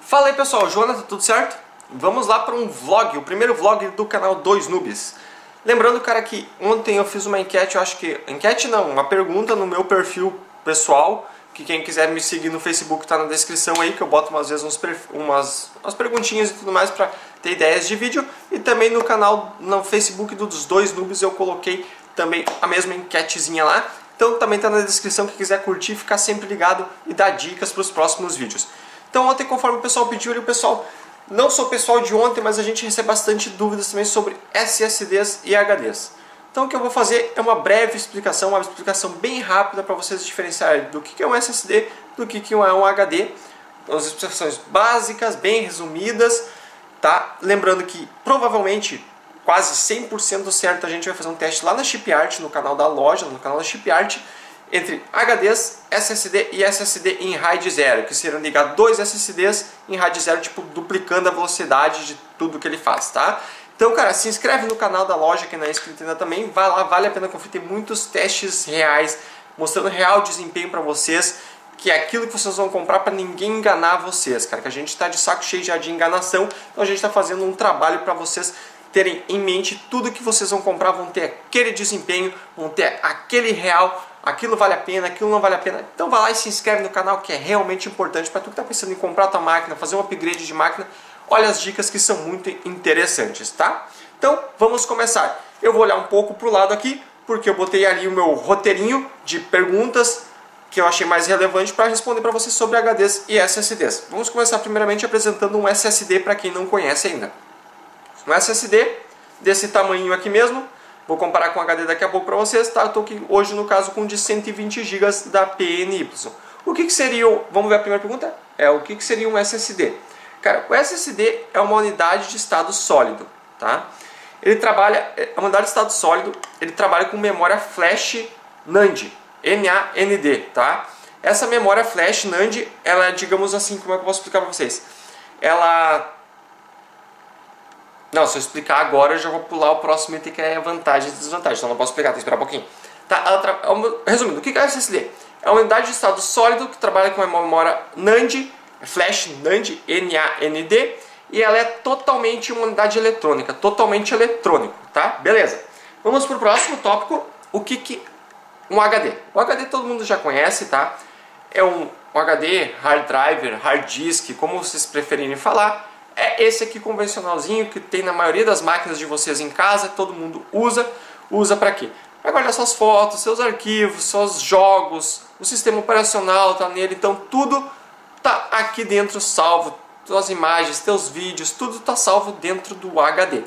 Fala aí pessoal, Jonathan, tudo certo? Vamos lá para um vlog, o primeiro vlog do canal 2 Noobs. Lembrando, cara, que ontem eu fiz uma enquete, eu acho que... Enquete não, uma pergunta no meu perfil pessoal, que quem quiser me seguir no Facebook tá na descrição aí, que eu boto umas vezes umas perguntinhas e tudo mais para ter ideias de vídeo. E também no canal, no Facebook dos 2 Noobs, eu coloquei também a mesma enquetezinha lá. Então também tá na descrição, quem quiser curtir, ficar sempre ligado e dar dicas para os próximos vídeos. Então ontem, conforme o pessoal pediu, o pessoal, não só o pessoal de ontem, mas a gente recebe bastante dúvidas também sobre SSDs e HDs. Então o que eu vou fazer é uma breve explicação, uma explicação bem rápida para vocês diferenciarem do que é um SSD, do que é um HD. As explicações básicas, bem resumidas, tá? Lembrando que provavelmente, quase 100% certo, a gente vai fazer um teste lá na Chipart, no canal da loja, no canal da Chipart, entre HDs, SSD e SSD em RAID 0, que serão ligar dois SSDs em RAID 0, tipo, duplicando a velocidade de tudo que ele faz, tá? Então, cara, se inscreve no canal da loja, quem não é inscrito ainda também, vai lá, vale a pena conferir, tem muitos testes reais, mostrando real desempenho para vocês, que é aquilo que vocês vão comprar para ninguém enganar vocês, cara, que a gente está de saco cheio já de enganação, então a gente está fazendo um trabalho para vocês terem em mente tudo que vocês vão comprar, vão ter aquele desempenho, vão ter aquele real, aquilo vale a pena, aquilo não vale a pena. Então vai lá e se inscreve no canal, que é realmente importante para tu que está pensando em comprar a tua máquina, fazer um upgrade de máquina. Olha as dicas que são muito interessantes, tá? Então vamos começar. Eu vou olhar um pouco para o lado aqui, porque eu botei ali o meu roteirinho de perguntas que eu achei mais relevante para responder para vocês sobre HDs e SSDs. Vamos começar primeiramente apresentando um SSD para quem não conhece ainda. Um SSD desse tamanho aqui mesmo, vou comparar com HD daqui a pouco para vocês, tá? Eu estou aqui hoje no caso com um de 120 GB da PNY. O que seria, vamos ver a primeira pergunta? O que seria um SSD? Cara, o SSD é uma unidade de estado sólido, tá? Ele trabalha, a unidade de estado sólido, ele trabalha com memória flash NAND, NAND, tá? Essa memória flash NAND, ela, digamos assim, como é que eu posso explicar para vocês? Não, se eu explicar agora, eu já vou pular o próximo item, que é vantagens e desvantagens. Então não posso explicar, tem que esperar um pouquinho. Tá, resumindo, o que é SSD? É uma unidade de estado sólido que trabalha com uma memória NAND, Flash NAND, NAND, e ela é totalmente uma unidade eletrônica, totalmente eletrônico, tá? Beleza. Vamos para o próximo tópico, o que um HD. O HD todo mundo já conhece, tá? É um HD, hard drive, hard disk, como vocês preferirem falar. É esse aqui convencionalzinho que tem na maioria das máquinas de vocês em casa, todo mundo usa. Usa para quê? Para guardar suas fotos, seus arquivos, seus jogos, o sistema operacional tá nele, então tudo tá aqui dentro salvo, suas imagens, teus vídeos, tudo tá salvo dentro do HD.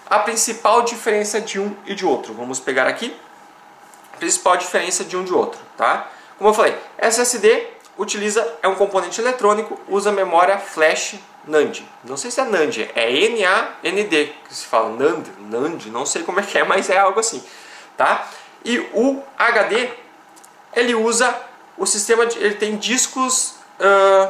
A principal diferença de um e de outro, vamos pegar aqui, a principal diferença de um e de outro, tá? Como eu falei, SSD é um componente eletrônico, usa memória flash NAND. Não sei se é NAND, é NAND que se fala, NAND, não sei como é que é, mas é algo assim, tá? E o HD, ele usa o sistema, ele tem discos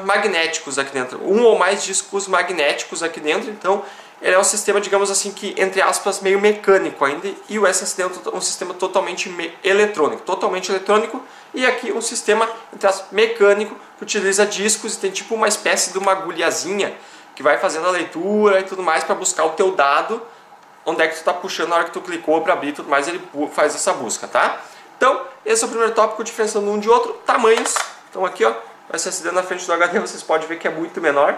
magnéticos aqui dentro, um ou mais discos magnéticos aqui dentro, então ele é um sistema, digamos assim, que entre aspas meio mecânico ainda, e o SSD é um sistema totalmente eletrônico, e aqui um sistema entre aspas, mecânico que utiliza discos e tem tipo uma espécie de uma agulhazinha que vai fazendo a leitura e tudo mais para buscar o teu dado, onde é que tu está puxando na hora que tu clicou para abrir e tudo mais, ele faz essa busca, tá? Então, esse é o primeiro tópico, diferenciando um de outro. Tamanhos, então aqui ó, o SSD na frente do HD vocês podem ver que é muito menor,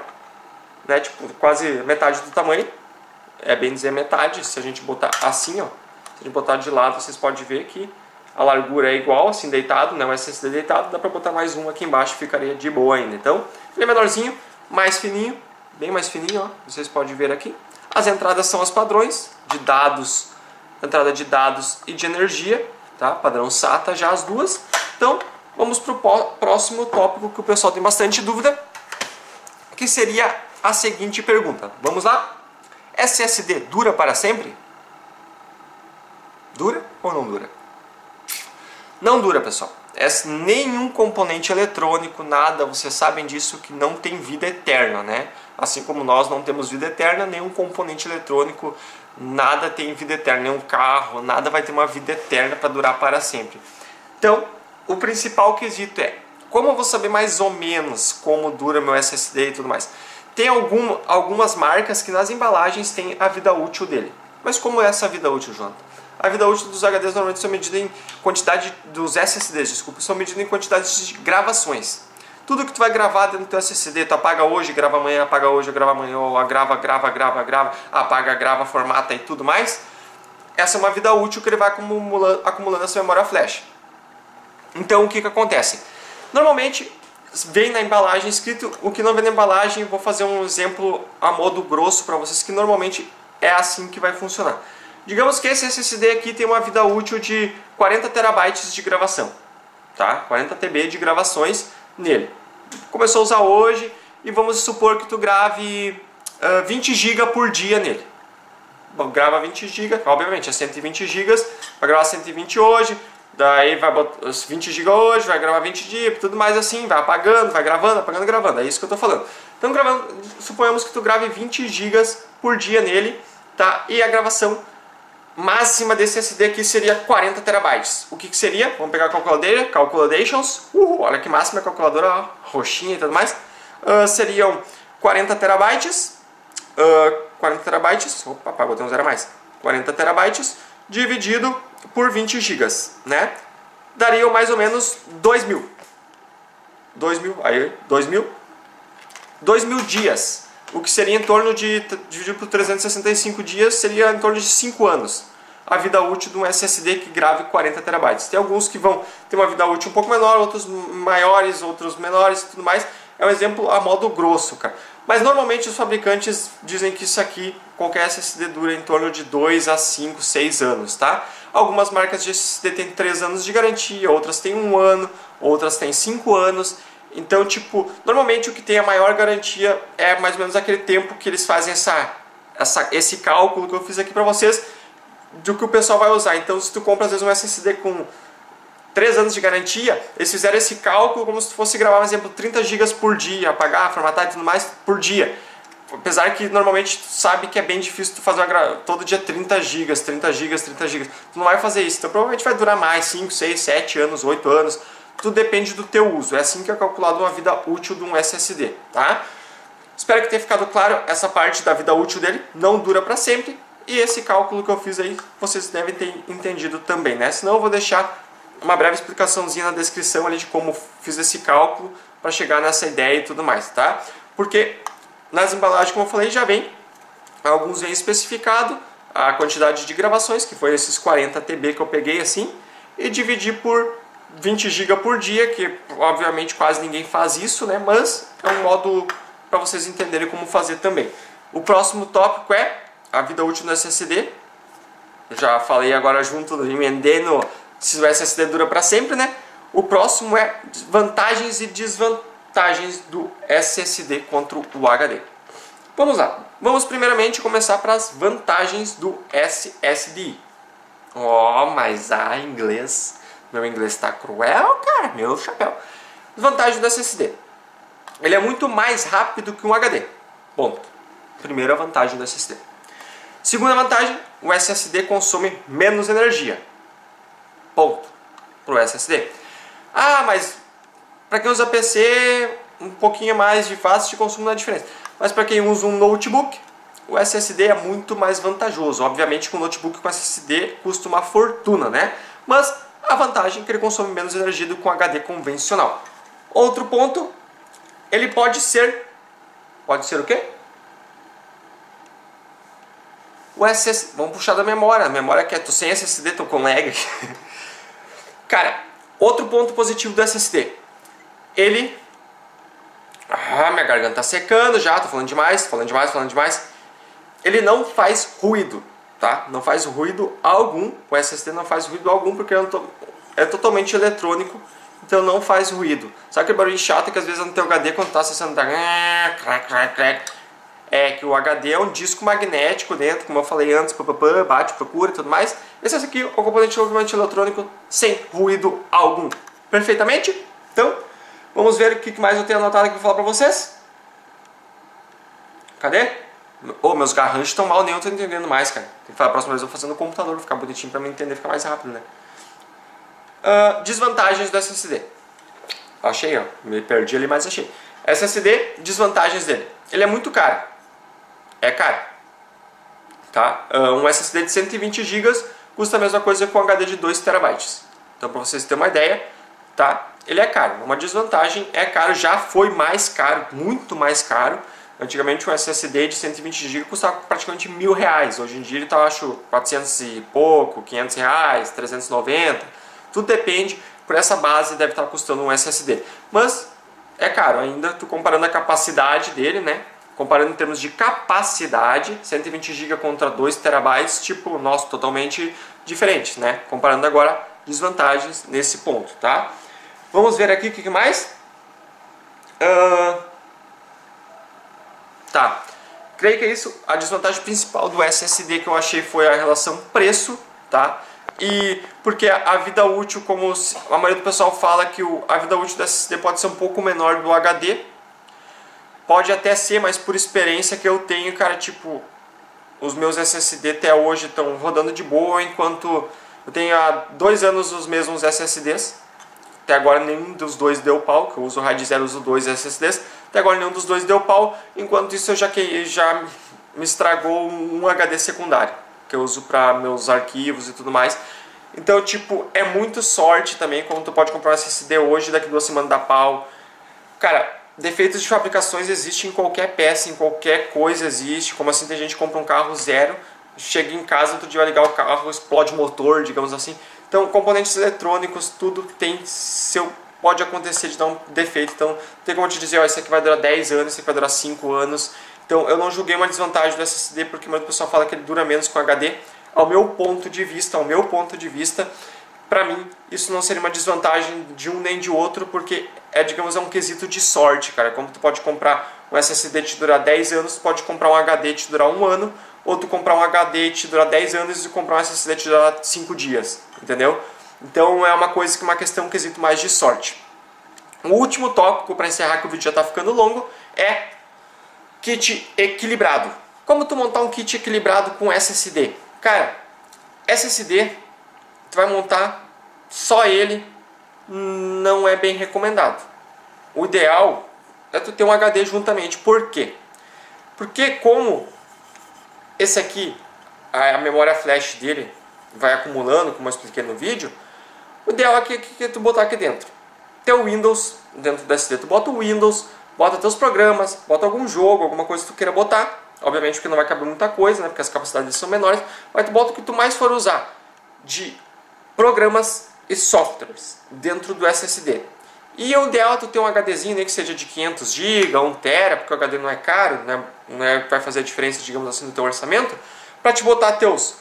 né? Tipo, quase metade do tamanho, é bem dizer metade, se a gente botar assim ó, se a gente botar de lado vocês podem ver que a largura é igual, assim deitado, né? O SSD deitado, dá para botar mais um aqui embaixo, ficaria de boa ainda. Então, ele é menorzinho, mais fininho, bem mais fininho, ó, vocês podem ver aqui. As entradas são as padrões de dados, entrada de dados e de energia, tá? Padrão SATA já as duas. Então, vamos para o próximo tópico que o pessoal tem bastante dúvida, que seria a seguinte pergunta. Vamos lá? SSD dura para sempre? Dura ou não dura? Não dura, pessoal. Nenhum componente eletrônico, nada, vocês sabem disso, que não tem vida eterna, né? Assim como nós não temos vida eterna, nenhum componente eletrônico, nada tem vida eterna, nenhum carro, nada vai ter uma vida eterna para durar para sempre. Então, o principal quesito é, como eu vou saber mais ou menos como dura meu SSD e tudo mais? tem algumas marcas que nas embalagens tem a vida útil dele. Mas como é essa vida útil, Jonathan? A vida útil dos HDs normalmente são medida em quantidade, dos SSDs, desculpa, são medidas em quantidade de gravações. Tudo que tu vai gravar dentro do teu SSD, tu apaga hoje, grava amanhã, apaga hoje, grava amanhã, ou grava, apaga, grava, formata e tudo mais. Essa é uma vida útil que ele vai acumulando essa memória flash. Então o que acontece? Normalmente vem na embalagem escrito, o que não vem na embalagem, vou fazer um exemplo a modo grosso para vocês, que normalmente é assim que vai funcionar. Digamos que esse SSD aqui tem uma vida útil de 40 terabytes de gravação, tá? 40 TB de gravações nele. Começou a usar hoje e vamos supor que tu grave 20 GB por dia nele. Bom, grava 20 GB, obviamente é 120 GB, vai gravar 120 hoje, daí vai botar os 20 GB hoje, vai gravar 20 dias, tudo mais assim, vai apagando, vai gravando, apagando, gravando, é isso que eu tô falando. Então suponhamos que tu grave 20 GB por dia nele, tá? E a gravação máxima desse SSD aqui seria 40 terabytes. O que seria? Vamos pegar a calculadora, Calculations, olha que máxima a calculadora, ó, roxinha e tudo mais. Seriam 40 terabytes, 40 terabytes, opa, botei um zero a mais, 40 terabytes dividido por 20 gigas, né? Daria mais ou menos 2.000. 2.000 dias. O que seria em torno de, dividido por 365 dias, seria em torno de 5 anos. A vida útil de um SSD que grave 40 terabytes. Tem alguns que vão ter uma vida útil um pouco menor, outros maiores, outros menores e tudo mais. É um exemplo a modo grosso, cara. Mas normalmente os fabricantes dizem que isso aqui, qualquer SSD dura em torno de 2 a 5, 6 anos, tá? Algumas marcas de SSD têm 3 anos de garantia, outras têm 1 ano, outras têm 5 anos. Então, tipo, normalmente o que tem a maior garantia é mais ou menos aquele tempo que eles fazem esse cálculo que eu fiz aqui pra vocês, do que o pessoal vai usar. Então, se tu compra às vezes um SSD com 3 anos de garantia, eles fizeram esse cálculo como se tu fosse gravar, por exemplo, 30 GB por dia, apagar, formatar e tudo mais por dia. Apesar que normalmente tu sabe que é bem difícil tu fazer todo dia 30 GB, 30 GB, 30 GB. Tu não vai fazer isso, então provavelmente vai durar mais 5, 6, 7 anos, 8 anos. Tudo depende do teu uso. É assim que é calculado uma vida útil de um SSD, tá? Espero que tenha ficado claro essa parte da vida útil dele. Não dura para sempre. E esse cálculo que eu fiz aí, vocês devem ter entendido também, né? Senão eu vou deixar uma breve explicaçãozinha na descrição ali de como fiz esse cálculo para chegar nessa ideia e tudo mais, tá? Porque nas embalagens, como eu falei, já vem, alguns vem especificado a quantidade de gravações, que foi esses 40 TB que eu peguei assim, e dividi por 20 GB por dia, que obviamente quase ninguém faz isso, né? Mas é um modo para vocês entenderem como fazer também. O próximo tópico é a vida útil do SSD. Eu já falei agora junto, emendando se o SSD dura para sempre, né? O próximo é vantagens e desvantagens do SSD contra o HD. Vamos lá. Vamos primeiramente começar para as vantagens do SSD. Mas inglês... Meu inglês está cruel, cara. Meu chapéu. Vantagem do SSD. Ele é muito mais rápido que um HD. Ponto. Primeira vantagem do SSD. Segunda vantagem, o SSD consome menos energia. Ponto. Para o SSD. Mas para quem usa PC, um pouquinho mais de fácil de consumo não é diferença. Mas para quem usa um notebook, o SSD é muito mais vantajoso. Obviamente que um notebook com SSD custa uma fortuna, né? Mas a vantagem é que ele consome menos energia do que um HD convencional. Outro ponto, ele pode ser o quê? O SSD, vamos puxar da memória. A memória que tô sem SSD, tô com lag. Cara, outro ponto positivo do SSD. Ele... minha garganta tá secando já, tô falando demais. Ele não faz ruído, tá? Não faz ruído algum. O SSD não faz ruído algum porque é totalmente eletrônico, então não faz ruído. Sabe aquele barulho chato que às vezes no teu HD quando tá acessando tá... É que o HD é um disco magnético dentro, como eu falei antes, bate, procura e tudo mais. Esse aqui é o componente totalmente eletrônico sem ruído algum. Perfeitamente? Então, vamos ver o que mais eu tenho anotado aqui para falar para vocês. Cadê? Meus garranchos estão mal, nem eu estou entendendo mais, cara. Tem que falar a próxima vez eu vou fazer no computador, ficar bonitinho para me entender, ficar mais rápido, né? Desvantagens do SSD. Achei, ó. Me perdi ali, mas achei. SSD, desvantagens dele. ele é muito caro. É caro. Tá? Um SSD de 120 GB custa a mesma coisa que um HD de 2 TB. Então, para vocês terem uma ideia, tá? Ele é caro. Uma desvantagem, é caro, já foi mais caro, muito mais caro. Antigamente um SSD de 120 GB custava praticamente R$1.000. Hoje em dia ele está, acho, 400 e pouco, R$500, 390. Tudo depende. Por essa base deve estar custando um SSD. Mas é caro ainda, tu comparando a capacidade dele, né? Comparando em termos de capacidade, 120 GB contra 2 TB, tipo, nossa, totalmente diferentes, né? Comparando agora desvantagens nesse ponto, tá? Vamos ver aqui o que mais? Tá, creio que é isso. A desvantagem principal do SSD que eu achei foi a relação preço, tá? E porque a vida útil, como a maioria do pessoal fala que a vida útil do SSD pode ser um pouco menor do HD. Pode até ser, mas por experiência que eu tenho, cara, tipo, os meus SSD até hoje estão rodando de boa, enquanto eu tenho há 2 anos os mesmos SSDs. Até agora nenhum dos dois deu pau, que eu uso o RAID 0, uso 2 SSDs. Até agora nenhum dos dois deu pau, enquanto isso eu já me estragou um HD secundário, que eu uso para meus arquivos e tudo mais. Então, tipo, é muito sorte também, como tu pode comprar um SSD hoje, daqui 2 semanas dá pau. Cara, defeitos de fabricações existem em qualquer peça, em qualquer coisa existe. Como assim, tem gente que compra um carro zero, chega em casa, outro dia vai ligar o carro, explode o motor, digamos assim. Então, componentes eletrônicos, tudo pode acontecer de dar um defeito. Então, tem como te dizer, ó, esse aqui vai durar 10 anos, esse aqui vai durar 5 anos. Então, eu não julguei uma desvantagem do SSD, porque o pessoal fala que ele dura menos com HD. Ao meu ponto de vista, para mim, isso não seria uma desvantagem de um nem de outro, porque digamos, é um quesito de sorte, cara. Como tu pode comprar um SSD te durar 10 anos, tu pode comprar um HD te durar 1 ano, ou tu comprar um HD te durar 10 anos e comprar um SSD te durar 5 dias, entendeu? Então é uma questão, um quesito mais de sorte. O último tópico, para encerrar, que o vídeo já está ficando longo, é kit equilibrado. Como tu montar um kit equilibrado com SSD? Cara, SSD, tu vai montar só ele, não é bem recomendado. O ideal é tu ter um HD juntamente. Por quê? Porque como esse aqui, a memória flash dele vai acumulando, como eu expliquei no vídeo, o ideal é que tu botar aqui dentro. Teu Windows, dentro do SSD, tu bota o Windows, bota teus programas, bota algum jogo, alguma coisa que tu queira botar. Obviamente porque não vai caber muita coisa, né, porque as capacidades são menores, mas tu bota o que tu mais for usar de programas e softwares dentro do SSD. E o ideal é tu ter um HDzinho, nem que seja de 500 GB, 1 TB, porque o HD não é caro, né, não é, vai fazer a diferença, digamos assim, no teu orçamento, para te botar tuas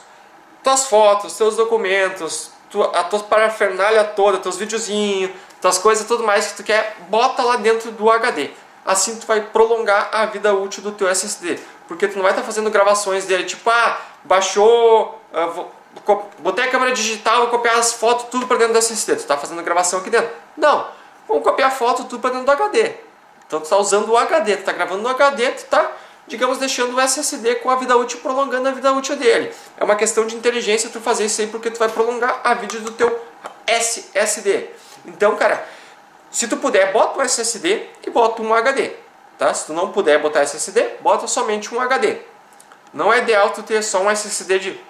fotos, teus documentos, a tua parafernália toda, teus videozinhos, tuas coisas, tudo mais que tu quer, bota lá dentro do HD. Assim tu vai prolongar a vida útil do teu SSD, porque tu não vai estar fazendo gravações dele, tipo, baixou, botei a câmera digital, vou copiar as fotos, tudo para dentro do SSD, tu está fazendo gravação aqui dentro. Não, vamos copiar a foto, tudo para dentro do HD. Então tu está usando o HD, tu está gravando no HD, tu está, digamos, deixando o SSD com a vida útil, prolongando a vida útil dele. É uma questão de inteligência tu fazer isso aí, porque tu vai prolongar a vida do teu SSD. Então, cara, se tu puder, bota um SSD e bota um HD. Tá? Se tu não puder botar SSD, bota somente um HD. Não é ideal tu ter só um SSD de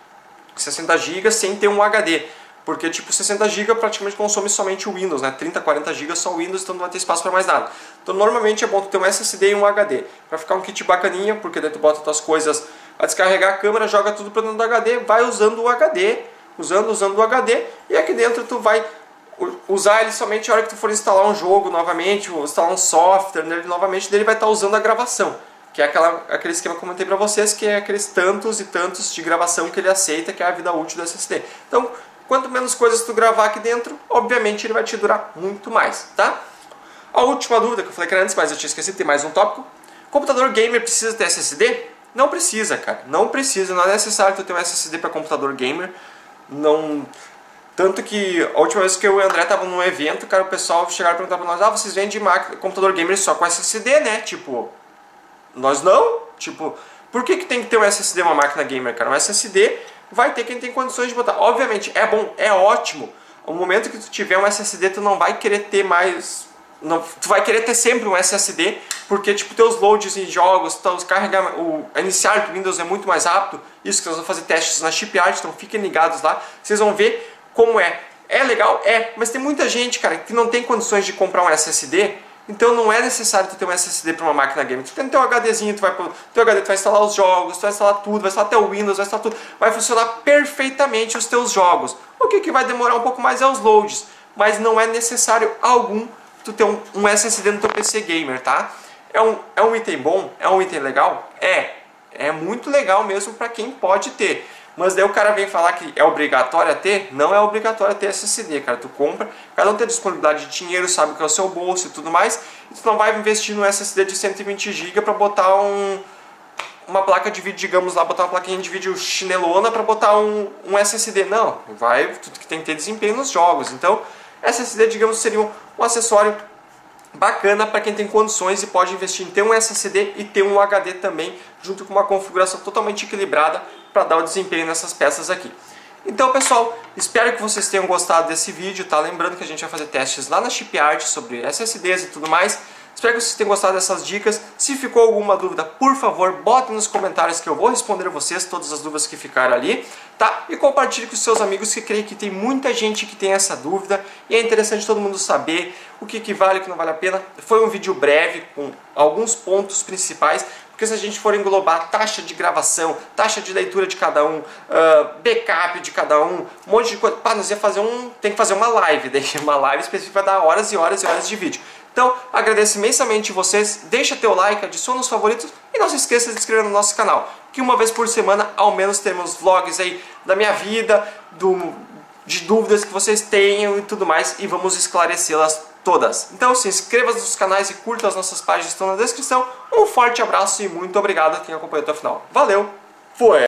60 GB sem ter um HD. Porque tipo 60 GB praticamente consome somente o Windows, né? 30, 40 GB só o Windows, então não vai ter espaço para mais nada. Então normalmente é bom tu ter um SSD e um HD. Para ficar um kit bacaninha, porque daí tu bota tuas coisas, vai descarregar a câmera, joga tudo para dentro do HD, vai usando o HD, usando o HD, e aqui dentro tu vai usar ele somente a hora que tu for instalar um jogo novamente, ou instalar um software nele novamente, dele vai estar usando a gravação. Que é aquele esquema que eu comentei para vocês, que é aqueles tantos e tantos de gravação que ele aceita, que é a vida útil do SSD. Então, quanto menos coisas tu gravar aqui dentro, obviamente ele vai te durar muito mais, tá? A última dúvida que eu falei que era antes, mas eu tinha esquecido, tem mais um tópico. Computador gamer precisa ter SSD? Não precisa, cara. Não precisa, não é necessário tu ter um SSD para computador gamer. Não... Tanto que a última vez que eu e o André estavam num evento, cara, o pessoal chegaram e perguntaram pra nós, vocês vendem computador gamer só com SSD, né? Tipo, nós não. Tipo, por que tem que ter um SSD uma máquina gamer, cara? Um SSD vai ter quem tem condições de botar. Obviamente, é bom, é ótimo. No momento que tu tiver um SSD, tu não vai querer ter mais... Não, tu vai querer ter sempre um SSD, porque tipo teus loads em jogos, iniciar do Windows é muito mais rápido. Isso que nós vamos fazer testes na Shipyard, então fiquem ligados lá, vocês vão ver como é. É legal? É, mas tem muita gente, cara, que não tem condições de comprar um SSD, então não é necessário tu ter um SSD para uma máquina gamer. Tu tem teu HDzinho, teu HD tu vai instalar os jogos, tu vai instalar tudo, vai instalar até o Windows, vai instalar tudo, vai funcionar perfeitamente os teus jogos. O que vai demorar um pouco mais é os loads, mas não é necessário algum tu ter um SSD no teu PC gamer, tá? É um item bom? É um item legal? É muito legal mesmo para quem pode ter. Mas daí o cara vem falar que é obrigatório a ter? Não é obrigatório a ter SSD, cara. Tu compra, cada um tem disponibilidade de dinheiro, sabe que é o seu bolso e tudo mais, e tu não vai investir num SSD de 120 GB para botar uma placa de vídeo, digamos lá, botar uma plaquinha de vídeo chinelona para botar um SSD. Não, tu tem que ter desempenho nos jogos. Então, SSD, digamos, seria um acessório bacana para quem tem condições e pode investir em ter um SSD e ter um HD também, junto com uma configuração totalmente equilibrada para dar o desempenho nessas peças aqui. Então, pessoal, espero que vocês tenham gostado desse vídeo, tá? Lembrando que a gente vai fazer testes lá na Shipyard sobre SSDs e tudo mais. Espero que vocês tenham gostado dessas dicas. Se ficou alguma dúvida, por favor, botem nos comentários que eu vou responder a vocês todas as dúvidas que ficaram ali, tá? E compartilhe com os seus amigos, que creio que tem muita gente que tem essa dúvida e é interessante todo mundo saber o que vale e o que não vale a pena. Foi um vídeo breve com alguns pontos principais, porque se a gente for englobar taxa de gravação, taxa de leitura de cada um, backup de cada um monte de coisa, nós ia fazer tem que fazer uma live, daí uma live específica vai dar horas e horas e horas de vídeo. Então, agradeço imensamente vocês, deixa teu like, adiciona os favoritos e não se esqueça de se inscrever no nosso canal, que uma vez por semana, ao menos, temos vlogs aí da minha vida, de dúvidas que vocês tenham e tudo mais, e vamos esclarecê-las todas. Então, se inscreva nos canais e curta as nossas páginas que estão na descrição. Um forte abraço e muito obrigado a quem acompanhou até o final. Valeu, foi!